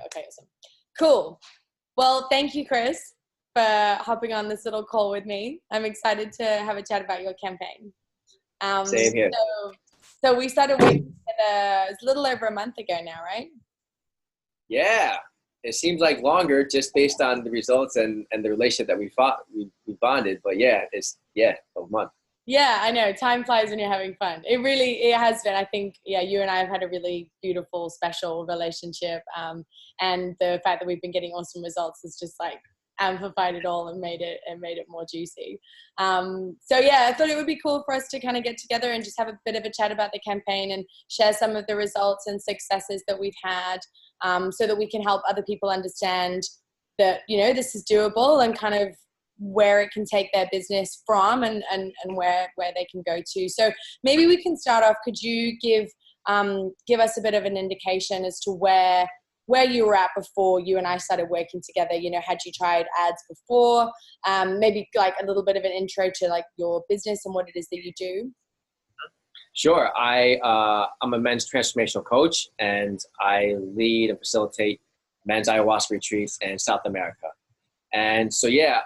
Okay, awesome. Cool. Well, thank you, Chris, for hopping on this little call with me. I'm excited to have a chat about your campaign. Same here. So we started working together, it's a little over a month ago now, right? Yeah, it seems like longer just based on the results and the relationship that we bonded. But yeah, a month. Yeah, I know. Time flies when you're having fun. It has been. I think, yeah, you and I have had a really beautiful, special relationship. And the fact that we've been getting awesome results has just like amplified it all and made it more juicy. So yeah, I thought it would be cool for us to kind of get together and just have a bit of a chat about the campaign and share some of the results and successes that we've had, so that we can help other people understand that, this is doable and kind of where it can take their business from and where they can go to. So maybe we can start off. Could you give us a bit of an indication as to where you were at before you and I started working together? Had you tried ads before? Maybe like a little bit of an intro to like your business and what it is that you do. Sure. I'm a men's transformational coach, and I lead and facilitate men's ayahuasca retreats in South America. And so, yeah,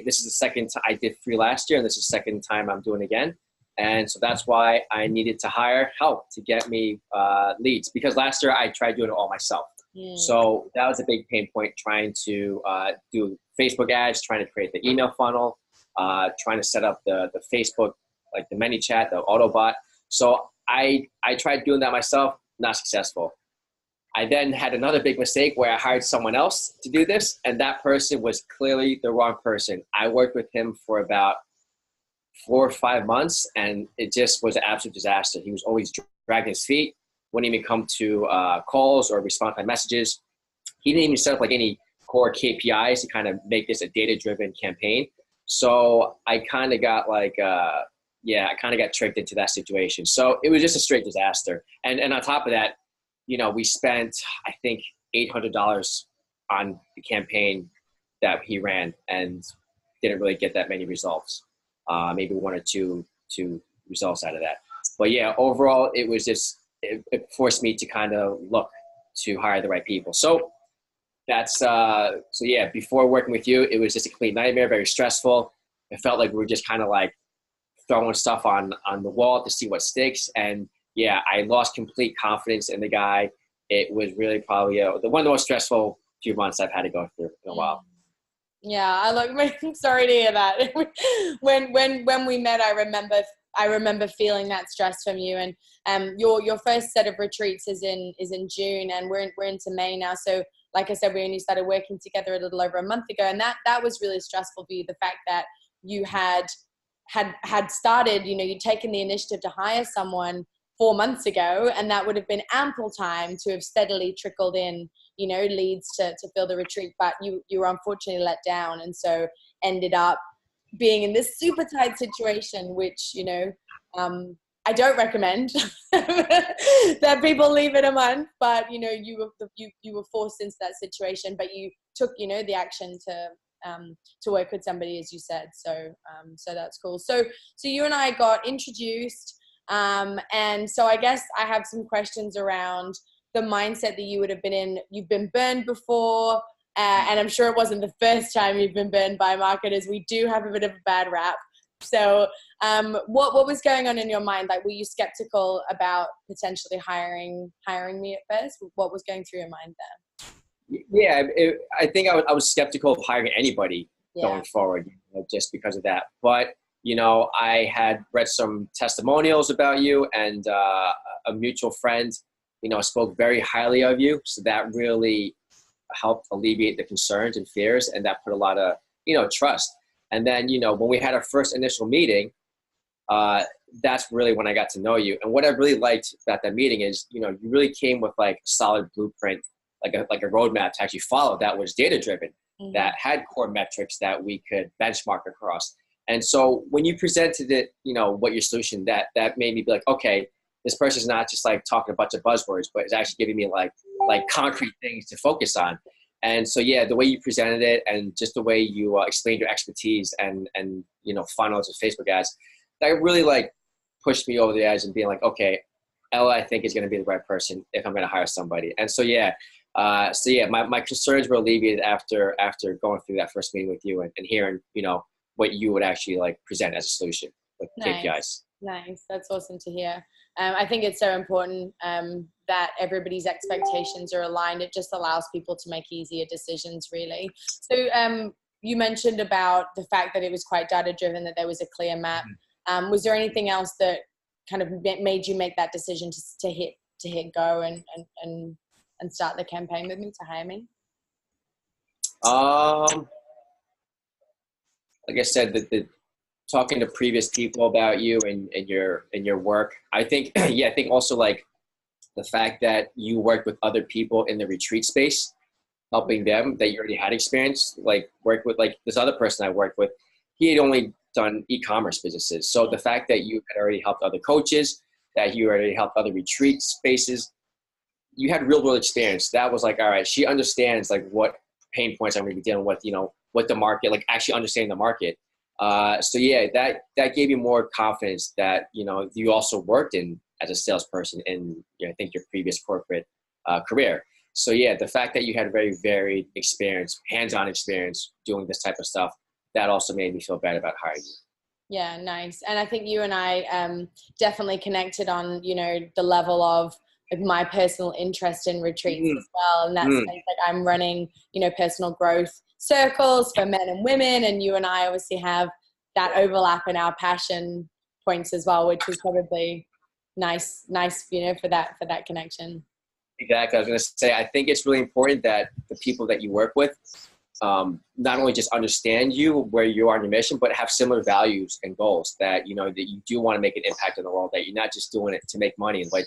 this is the second time. I did 3 last year, and this is the second time I'm doing it again. And so that's why I needed to hire help to get me leads, because last year I tried doing it all myself. So that was a big pain point, trying to do Facebook ads, trying to create the email funnel, trying to set up the Facebook, like the ManyChat, the Autobot. So I tried doing that myself, not successful. I then had another big mistake where I hired someone else to do this, and that person was clearly the wrong person. I worked with him for about 4 or 5 months, and it just was an absolute disaster. He was always dragging his feet, wouldn't even come to calls or respond to my messages. He didn't even set up like any core KPIs to kind of make this a data-driven campaign. So I kind of got like, I kind of got tricked into that situation. So it was just a straight disaster. And on top of that, we spent, I think, $800 on the campaign that he ran and didn't really get that many results. Maybe 1 or 2 results out of that. But yeah, overall, it was just, it forced me to kind of look to hire the right people. So that's, before working with you, it was just a complete nightmare, very stressful. It felt like we were just kind of like throwing stuff on the wall to see what sticks. And yeah, I lost complete confidence in the guy. It was really probably one of the most stressful few months I've had to go through in a while. Yeah, I'm sorry to hear that. when we met, I remember feeling that stress from you. And your first set of retreats is in June, and we're into May now. So like I said, we only started working together a little over a month ago, and that was really stressful for you. The fact that you had started, you'd taken the initiative to hire someone 4 months ago, and that would have been ample time to have steadily trickled in, leads to fill the retreat. But you were unfortunately let down, and so ended up being in this super tight situation, which, I don't recommend that people leave in a month, but, you were forced into that situation, but you took, the action to work with somebody, as you said. So that's cool. So you and I got introduced. And so I guess I have some questions around the mindset that you would have been in. You've been burned before, and I'm sure it wasn't the first time you've been burned by marketers. We do have a bit of a bad rap. So what was going on in your mind? Like, were you skeptical about potentially hiring me at first? What was going through your mind there? Yeah, I think I was skeptical of hiring anybody going forward, just because of that. But I had read some testimonials about you, and a mutual friend, spoke very highly of you. So that really helped alleviate the concerns and fears, and that put a lot of, trust. And then, when we had our first initial meeting, that's really when I got to know you. And what I really liked about that meeting is, you really came with like a solid blueprint, like a roadmap to actually follow that was data-driven, that had core metrics that we could benchmark across. And so when you presented it, what your solution, that made me be like, okay, this person's not just like talking a bunch of buzzwords, but it's actually giving me like concrete things to focus on. And so, yeah, the way you presented it and just the way you explained your expertise and funnels and Facebook ads, that really like pushed me over the edge and being like, okay, Ella, I think is going to be the right person if I'm going to hire somebody. And so, yeah, So yeah, my concerns were alleviated after going through that first meeting with you and hearing, what you would actually like present as a solution with KPIs. Nice. That's awesome to hear. I think it's so important that everybody's expectations are aligned. It just allows people to make easier decisions, really. So you mentioned about the fact that it was quite data driven, that there was a clear map. Was there anything else that kind of made you make that decision to hit go and start the campaign with me, to hire me? Like I said, the talking to previous people about you and your work. I think I think also like the fact that you worked with other people in the retreat space, helping them, that you already had experience, like work with like this other person I worked with, he had only done e-commerce businesses. So the fact that you had already helped other coaches, that you already helped other retreat spaces, you had real world experience. That was like, all right, she understands like what pain points I'm going to be dealing with, what the market, like actually understanding the market. So yeah, that gave you more confidence that, you also worked as a salesperson in, I think your previous corporate career. So yeah, the fact that you had very varied experience, hands-on experience doing this type of stuff, that also made me feel better about hiring you. Yeah, nice. And I think you and I definitely connected on, the level of my personal interest in retreats as well. And that's like I'm running, personal growth circles for men and women. And you and I obviously have that overlap in our passion points as well, which was probably nice, for that connection. Exactly. I was going to say, I think it's really important that the people that you work with not only just understand you, where you are in your mission, but have similar values and goals, that, that you do want to make an impact in the world, that you're not just doing it to make money. And like,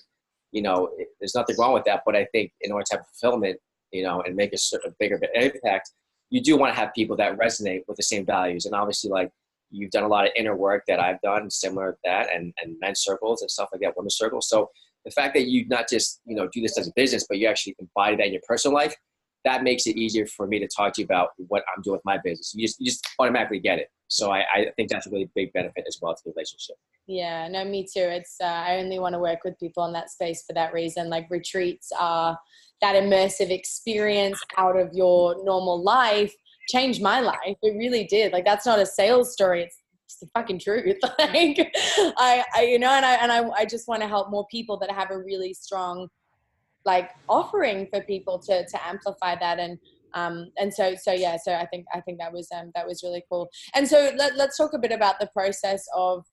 there's nothing wrong with that. But I think in order to have fulfillment, and make a bigger impact, you do want to have people that resonate with the same values. And obviously, like, you've done a lot of inner work that I've done similar to that, and men's circles and stuff like that, women's circles. So the fact that you not just, do this as a business, but you actually embody that in your personal life, that makes it easier for me to talk to you about what I'm doing with my business. You just automatically get it. So I think that's a really big benefit as well to the relationship. Yeah, no, me too. It's I only want to work with people in that space for that reason. Like, retreats are that immersive experience out of your normal life. Changed my life. It really did. Like, that's not a sales story. It's the fucking truth. Like, I just want to help more people that have a really strong, like, offering for people to amplify that. And so I think that was really cool. And so let's talk a bit about the process of,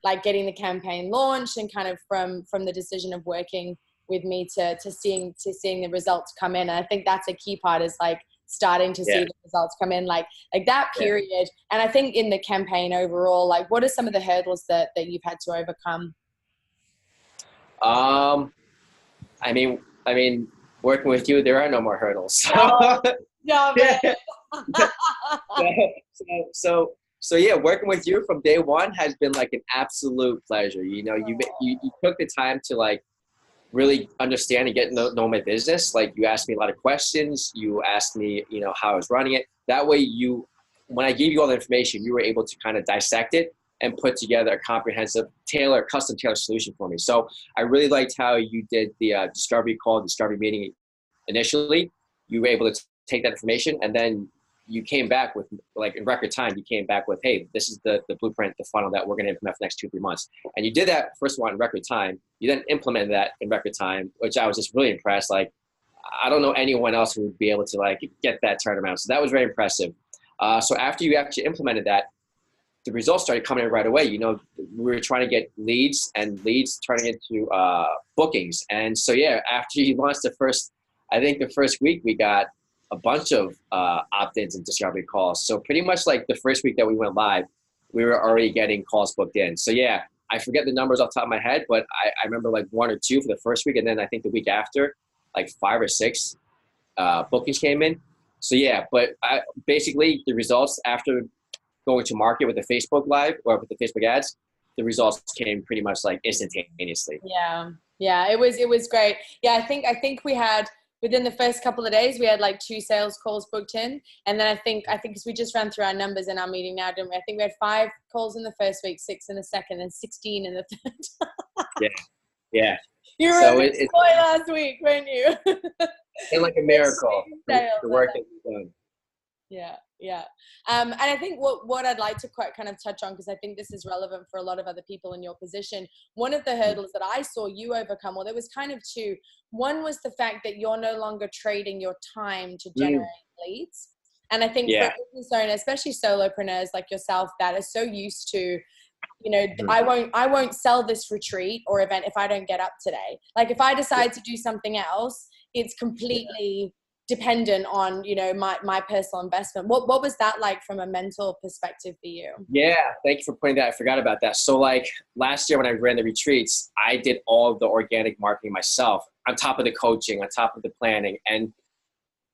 like, getting the campaign launched, and kind of from the decision of working with me to seeing the results come in. And I think that's a key part, is like starting to see the results come in, like that period. Yeah. And I think in the campaign overall, like, what are some of the hurdles that you've had to overcome? I mean, working with you, there are no more hurdles. No, So yeah, working with you from day one has been like an absolute pleasure. You took the time to like really understand and get to know my business. Like, you asked me a lot of questions. You asked me, how I was running it. That way, when I gave you all the information, you were able to kind of dissect it and put together a comprehensive, custom tailored solution for me. So I really liked how you did the discovery meeting initially. You were able to take that information, and then you came back with, like, in record time, you came back with, hey, this is the blueprint, the funnel that we're going to implement for the next 2-3 months. And you did that, first of all, in record time. You then implemented that in record time, which I was just really impressed. Like, I don't know anyone else who would be able to, like, get that turnaround. So that was very impressive. So after you actually implemented that, the results started coming in right away. We were trying to get leads, and leads turning into bookings. And so, yeah, after you launched the first week, we got a bunch of opt-ins and discovery calls. So pretty much like the first week that we went live, we were already getting calls booked in. So yeah, I forget the numbers off the top of my head, but I remember like 1 or 2 for the first week. And then I think the week after, like 5 or 6 bookings came in. So yeah, but basically the results after going to market with the Facebook Live or with the Facebook ads, the results came pretty much like instantaneously. Yeah, it was great. Yeah, I think we had, within the first couple of days, we had like 2 sales calls booked in. And then I think because we just ran through our numbers in our meeting now, didn't we? I think we had 5 calls in the first week, 6 in the second, and 16 in the third. Yeah. You were so a boy last week, weren't you? And like a miracle, Sales, the work that you've done. yeah, yeah. And I think what I'd like to quite kind of touch on, because I think this is relevant for a lot of other people in your position. One of the hurdles that I saw you overcome, well, there was kind of two. One was the fact that you're no longer trading your time to generate leads. And I think for a business owner, especially solopreneurs like yourself, that are so used to, you know, I won't sell this retreat or event if I don't get up today. Like if I decide to do something else, it's completely dependent on, you know, my personal investment. What was that like from a mental perspective for you? Yeah, thank you for pointing that. I forgot about that. So like last year when I ran the retreats, I did all of the organic marketing myself on top of the coaching, on top of the planning. And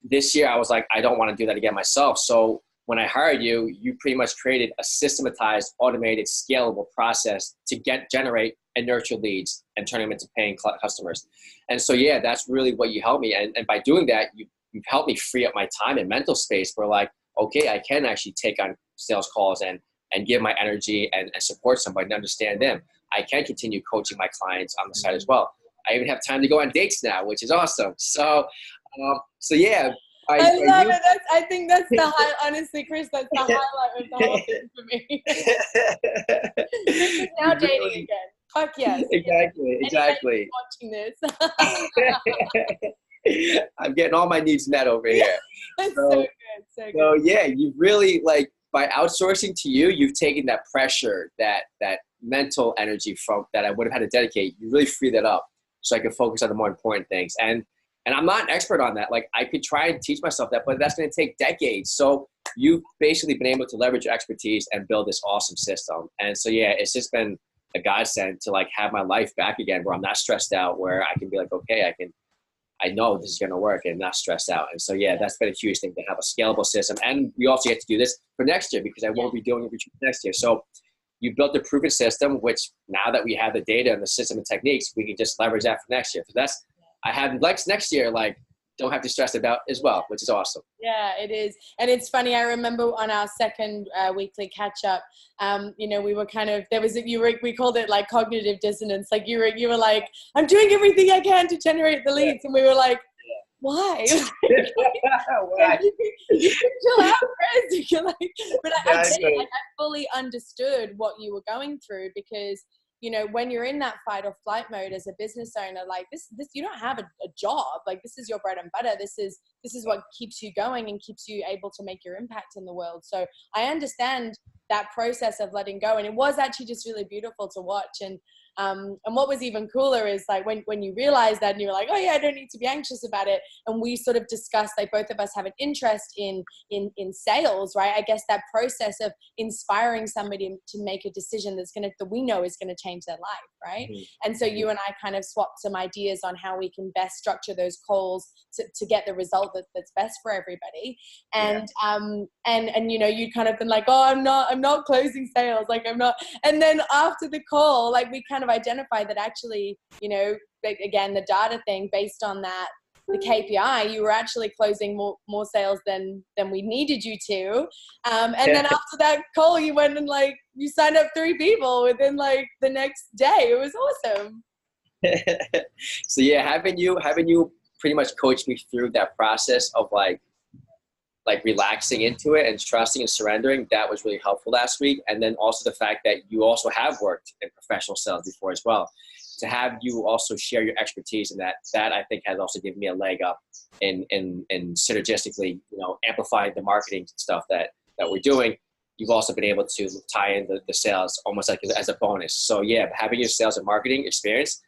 this year I was like, I don't want to do that again myself. So when I hired you, you pretty much created a systematized, automated, scalable process to generate and nurture leads and turn them into paying customers. And so, yeah, that's really what you helped me. And by doing that, you've helped me free up my time and mental space for like, okay, I can actually take on sales calls and give my energy and support somebody and understand them. I can continue coaching my clients on the side as well. I even have time to go on dates now, which is awesome. So yeah. I love it. I think that's the highlight. Honestly, Chris, that's the highlight of the whole thing for me. Now dating again. Fuck yes. Exactly. Watching this. I'm getting all my needs met over here. That's so good. So good. So yeah, you've really, like, by outsourcing to you, you've taken that pressure, that mental energy from that I would have had to dedicate. You really free that up so I could focus on the more important things. And I'm not an expert on that. Like I could try and teach myself that, but that's going to take decades. So you've basically been able to leverage your expertise and build this awesome system. And so, yeah, it's just been a godsend to like have my life back again where I'm not stressed out, where I can be like, okay, I know this is going to work and not stressed out. And so, yeah, that's been a huge thing to have a scalable system. And we also get to do this for next year because I won't be doing it next year. So you built a proven system, which now that we have the data and the system and techniques, we can just leverage that for next year. So that's, I have likes next year, like don't have to stress about as well, which is awesome. Yeah, it is. And it's funny. I remember on our second weekly catch up, you know, we were kind of, we called it like cognitive dissonance. Like you were like, I'm doing everything I can to generate the leads. And we were like, why? Why? You can chill out, Chris. You're like, but I fully understood what you were going through because, you know, when you're in that fight or flight mode as a business owner, like this, you don't have a job. Like this is your bread and butter. This is what keeps you going and keeps you able to make your impact in the world. So I understand that process of letting go. And it was actually just really beautiful to watch. And what was even cooler is like when you realize that and you're like, oh yeah, I don't need to be anxious about it. And we sort of discussed, like both of us have an interest in sales, right? I guess that process of inspiring somebody to make a decision that we know is going to change their life, right? And so you and I kind of swapped some ideas on how we can best structure those calls to get the result that's best for everybody. And you know, you'd kind of been like, oh, I'm not closing sales, like I'm not. And then after the call, like we kind of identified that actually, you know, again, the data thing based on that, the KPI, you were actually closing more sales than we needed you to. And then after that call, you went and like, you signed up 3 people within like the next day. It was awesome. So yeah, having you pretty much coach me through that process of like relaxing into it and trusting and surrendering, that was really helpful last week. And then also the fact that you also have worked in professional sales before as well. To have you also share your expertise in that I think has also given me a leg up in synergistically, you know, amplifying the marketing stuff that we're doing. You've also been able to tie in the sales almost like as a bonus. So yeah, having your sales and marketing experience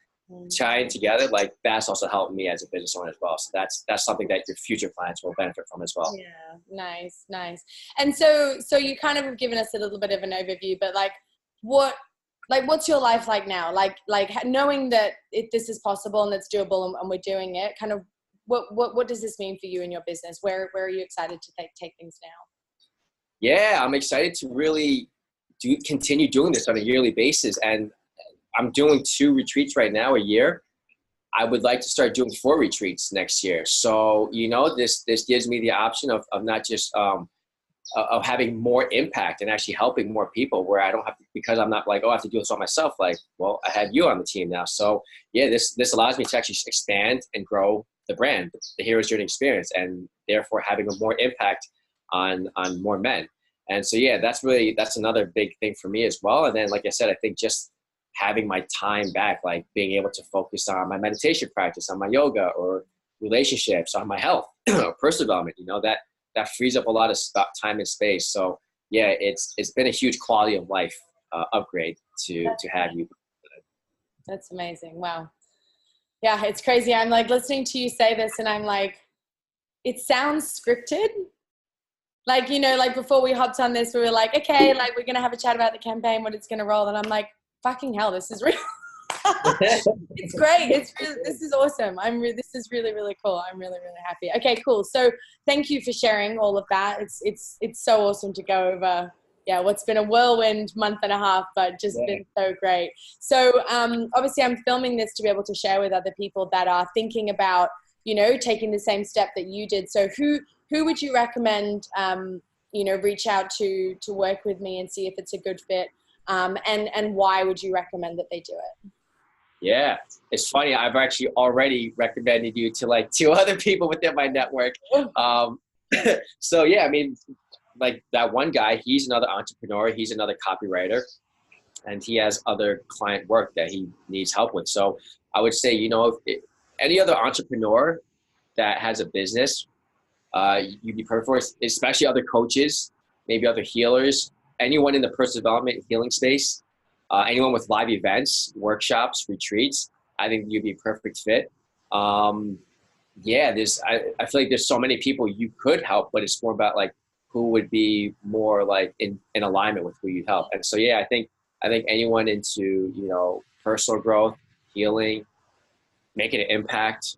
tying together, like that's also helped me as a business owner as well. So that's something that your future clients will benefit from as well. Yeah, nice. And so you kind of have given us a little bit of an overview, but what's your life like now? Like knowing that this is possible and it's doable and we're doing it, kind of what does this mean for you and your business? Where are you excited to take things now? Yeah, I'm excited to really continue doing this on a yearly basis. And I'm doing 2 retreats right now a year. I would like to start doing 4 retreats next year. So, you know, this gives me the option of not just of having more impact and actually helping more people where I don't have to, because I'm not like, oh, I have to do this all myself. Like, well, I have you on the team now. So yeah, this allows me to actually expand and grow the brand, the hero's journey experience, and therefore having a more impact on more men. And so yeah, that's another big thing for me as well. And then like I said, I think just having my time back, like being able to focus on my meditation practice, on my yoga, or relationships, on my health, personal development, that frees up a lot of time and space. So yeah, it's been a huge quality of life upgrade to have you. That's amazing. Wow. Yeah, it's crazy. I'm like listening to you say this and I'm like, it sounds scripted. Like, like before we hopped on this, we were like, okay, like we're going to have a chat about the campaign, what it's going to roll. And I'm like, fucking hell, this is real. It's great. This is awesome. This is really, really cool. I'm really, really happy. Okay, cool. So thank you for sharing all of that. It's so awesome to go over, what's been a whirlwind month and a half, but just been so great. So obviously I'm filming this to be able to share with other people that are thinking about, taking the same step that you did. So who would you recommend, reach out to work with me and see if it's a good fit? And why would you recommend that they do it? Yeah, it's funny. I've actually already recommended you to like 2 other people within my network. So yeah, I mean, like that one guy, he's another entrepreneur. He's another copywriter, and he has other client work that he needs help with. So I would say, if any other entrepreneur that has a business, you'd be perfect for it, especially other coaches, maybe other healers, anyone in the personal development healing space. Anyone with live events, workshops, retreats, I think you'd be a perfect fit. I feel like there's so many people you could help, but it's more about like who would be more like in alignment with who you help. And so, yeah, I think anyone into, personal growth, healing, making an impact,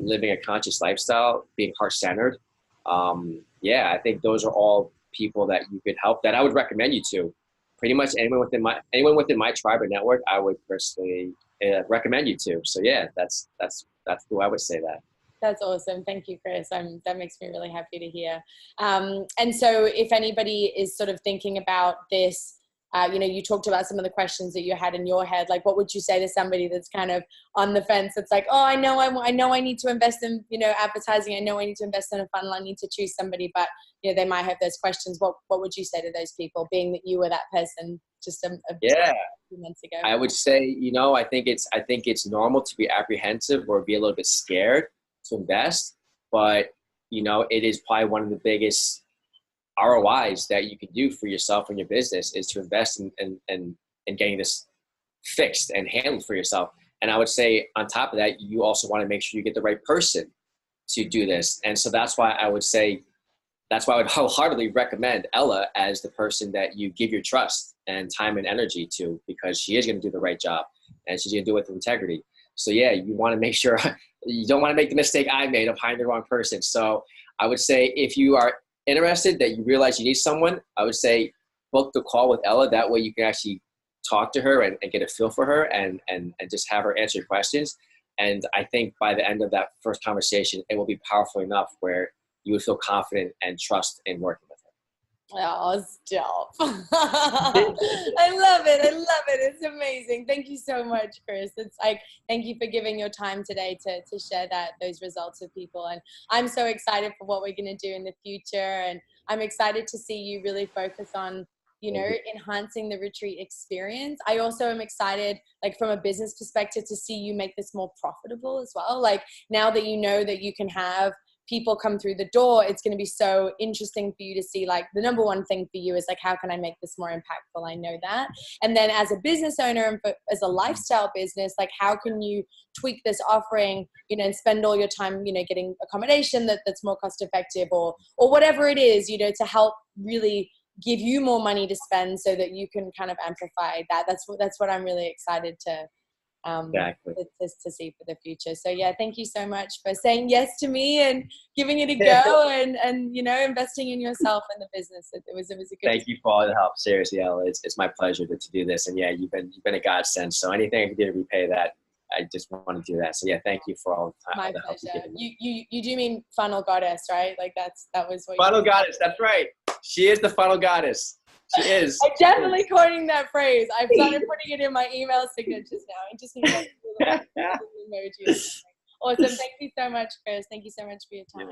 living a conscious lifestyle, being heart-centered. I think those are all people that you could help, that I would recommend you to. Pretty much anyone within my tribe or network, I would personally recommend you to. So yeah, that's who I would say that. That's awesome. Thank you, Chris. That makes me really happy to hear. And so if anybody is sort of thinking about this, you talked about some of the questions that you had in your head. Like, what would you say to somebody that's kind of on the fence? It's like, oh, I know I need to invest in, advertising. I know I need to invest in a funnel. I need to choose somebody, but they might have those questions. What would you say to those people, being that you were that person just a few months ago? I would say, I think it's normal to be apprehensive or be a little bit scared to invest, but it is probably one of the biggest ROIs that you can do for yourself and your business is to invest in getting this fixed and handled for yourself. And I would say on top of that, you also want to make sure you get the right person to do this. And so that's why I would wholeheartedly recommend Ella as the person that you give your trust and time and energy to, because she is going to do the right job and she's going to do it with integrity. So yeah, you want to make sure you don't want to make the mistake I made of hiring the wrong person. So I would say if you are interested, that you realize you need someone, I would say book the call with Ella. That way you can actually talk to her and get a feel for her and just have her answer your questions. And I think by the end of that first conversation, it will be powerful enough where you would feel confident and trust in working with her. Oh, stop. I love it. It's amazing. Thank you so much, Chris. It's like, thank you for giving your time today to share those results with people. And I'm so excited for what we're going to do in the future. And I'm excited to see you really focus on, enhancing the retreat experience. I also am excited, like from a business perspective, to see you make this more profitable as well. Like now that you know that you can have people come through the door, it's going to be so interesting for you to see, like, the number one thing for you is like, how can I make this more impactful? I know that. And then as a business owner and as a lifestyle business, like, how can you tweak this offering, and spend all your time, getting accommodation that's more cost effective or whatever it is, to help really give you more money to spend so that you can kind of amplify that. That's what I'm really excited to see for the future. So yeah, thank you so much for saying yes to me and giving it a go and investing in yourself and the business. It was a good Thank you for all the help. Seriously, Ella, it's my pleasure to do this. And yeah, you've been a godsend. So anything I can do to repay that, I just want to do that. So yeah, thank you for all the time. My pleasure. You do mean funnel goddess, right? Like that was what funnel goddess. That's right. She is the funnel goddess. She is. I'm definitely coining that phrase. I've started putting it in my email signatures now. I just need emojis. Awesome. Thank you so much, Chris. Thank you so much for your time.